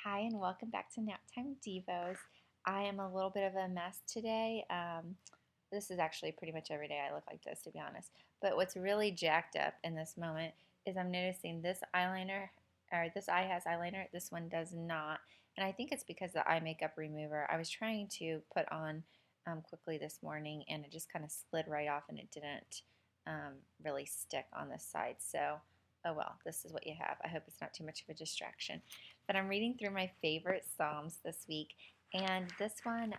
Hi, and welcome back to Naptime Devos. I am a little bit of a mess today. This is actually pretty much every day I look like this, to be honest. But what's really jacked up in this moment is I'm noticing this eyeliner, or this eye has eyeliner, this one does not. And I think it's because the eye makeup remover, I was trying to put on quickly this morning, and it just kind of slid right off, and it didn't really stick on this side. So, oh well, this is what you have. I hope it's not too much of a distraction. But I'm reading through my favorite Psalms this week, and this one,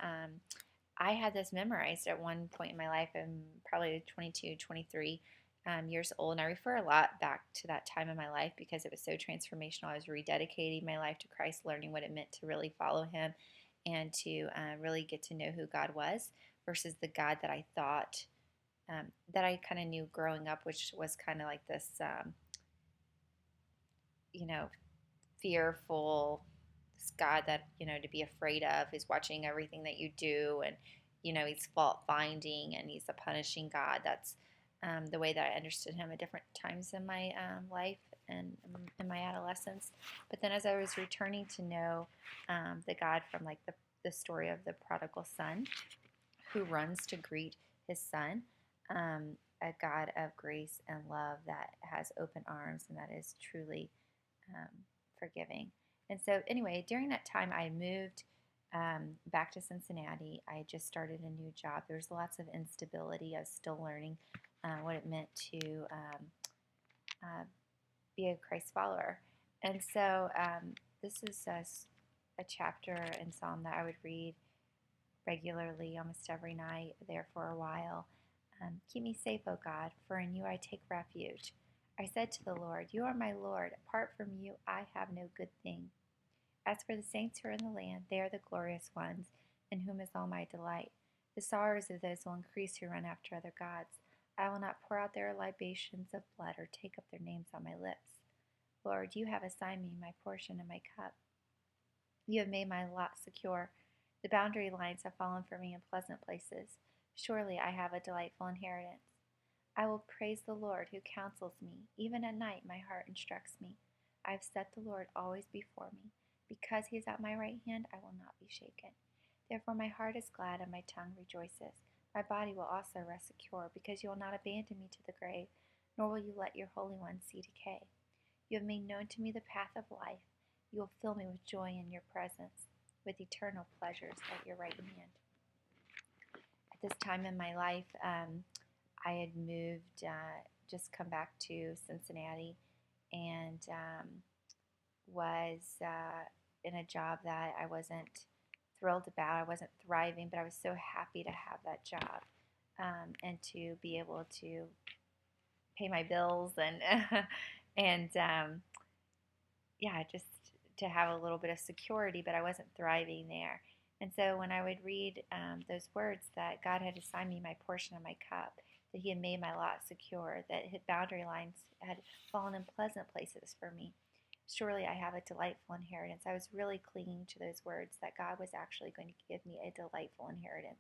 I had this memorized at one point in my life. I'm probably 22, 23 years old, and I refer a lot back to that time in my life because it was so transformational. I was rededicating my life to Christ, learning what it meant to really follow Him and to really get to know who God was versus the God that I thought that I kind of knew growing up, which was kind of like this, you know, fearful, this God that, to be afraid of, who's watching everything that you do, and, he's fault finding and he's a punishing God. That's the way that I understood him at different times in my life and in my adolescence. But then as I was returning to know the God from like the story of the prodigal son who runs to greet his son, a God of grace and love that has open arms and that is truly um, forgiving. And so, anyway, during that time, I moved back to Cincinnati. I just started a new job. There was lots of instability. I was still learning what it meant to uh, be a Christ follower. And so, this is a chapter in Psalm that I would read regularly, almost every night, there for a while. Keep me safe, O God, for in you I take refuge. I said to the Lord, you are my Lord. Apart from you, I have no good thing. As for the saints who are in the land, they are the glorious ones, in whom is all my delight. The sorrows of those will increase who run after other gods. I will not pour out their libations of blood or take up their names on my lips. Lord, you have assigned me my portion and my cup. You have made my lot secure. The boundary lines have fallen for me in pleasant places. Surely I have a delightful inheritance. I will praise the Lord who counsels me. Even at night my heart instructs me. I have set the Lord always before me. Because he is at my right hand, I will not be shaken. Therefore my heart is glad and my tongue rejoices. My body will also rest secure, because you will not abandon me to the grave, nor will you let your Holy One see decay. You have made known to me the path of life. You will fill me with joy in your presence, with eternal pleasures at your right hand. At this time in my life, I had moved, just come back to Cincinnati, and was in a job that I wasn't thrilled about. I wasn't thriving, but I was so happy to have that job and to be able to pay my bills and and yeah, just to have a little bit of security, but I wasn't thriving there. And so when I would read those words that God had assigned me my portion of my cup, that He had made my lot secure, that His boundary lines had fallen in pleasant places for me, surely I have a delightful inheritance. I was really clinging to those words that God was actually going to give me a delightful inheritance,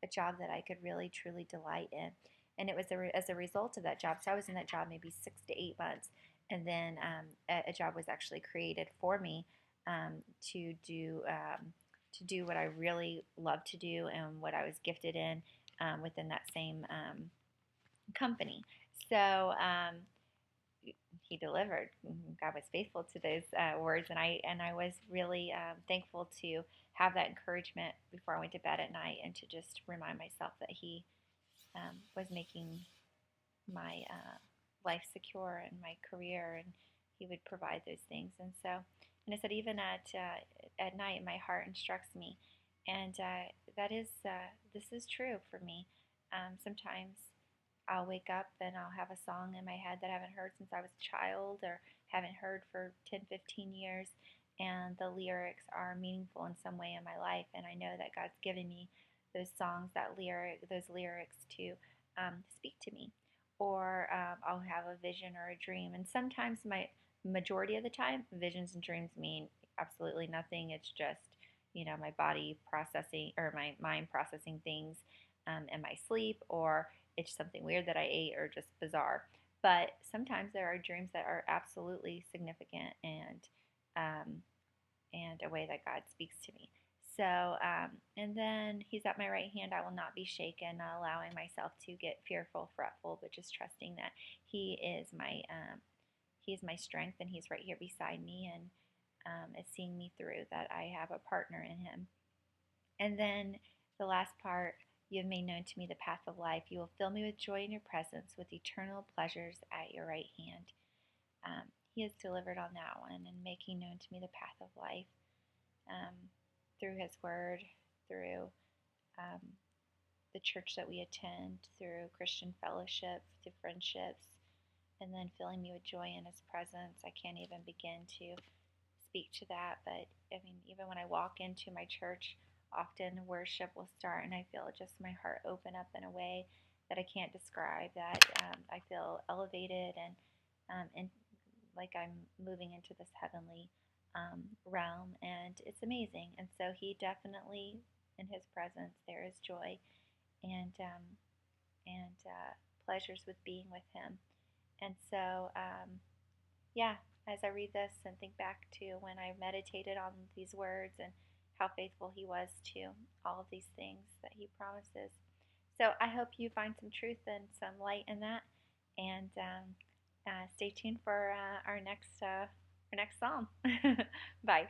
a job that I could really, truly delight in. And it was as a result of that job. So I was in that job maybe 6 to 8 months, and then a job was actually created for me um, to do to do what I really love to do and what I was gifted in within that same company. So he delivered. God was faithful to those words, and I was really thankful to have that encouragement before I went to bed at night, and to just remind myself that He was making my life secure and my career, and He would provide those things. And so, and I said, even at night, my heart instructs me, and that is this is true for me. Sometimes I'll wake up and I'll have a song in my head that I haven't heard since I was a child, or haven't heard for 10, 15 years, and the lyrics are meaningful in some way in my life, and I know that God's given me those songs, those lyrics to speak to me. Or I'll have a vision or a dream, and sometimes my majority of the time, visions and dreams mean absolutely nothing. It's just my body processing, or my mind processing things in my sleep, or it's something weird that I ate, or just bizarre. But sometimes there are dreams that are absolutely significant, and a way that God speaks to me. So, and then He's at my right hand. I will not be shaken, not allowing myself to get fearful, fretful, but just trusting that He is my strength, and He's right here beside me, and is seeing me through. That I have a partner in Him. And then the last part, you have made known to me the path of life. You will fill me with joy in your presence, with eternal pleasures at your right hand. He has delivered on that one and making known to me the path of life through His Word, through um, the church that we attend, through Christian fellowship, through friendships, and then filling me with joy in His presence. I can't even begin to speak to that, but I mean, even when I walk into my church, often worship will start, and I feel just my heart open up in a way that I can't describe. That I feel elevated and like I'm moving into this heavenly realm, and it's amazing. And so He definitely, in His presence, there is joy and pleasures with being with Him. And so, yeah, as I read this and think back to when I meditated on these words and how faithful He was to all of these things that He promises. So I hope you find some truth and some light in that. And stay tuned for our next psalm. Bye.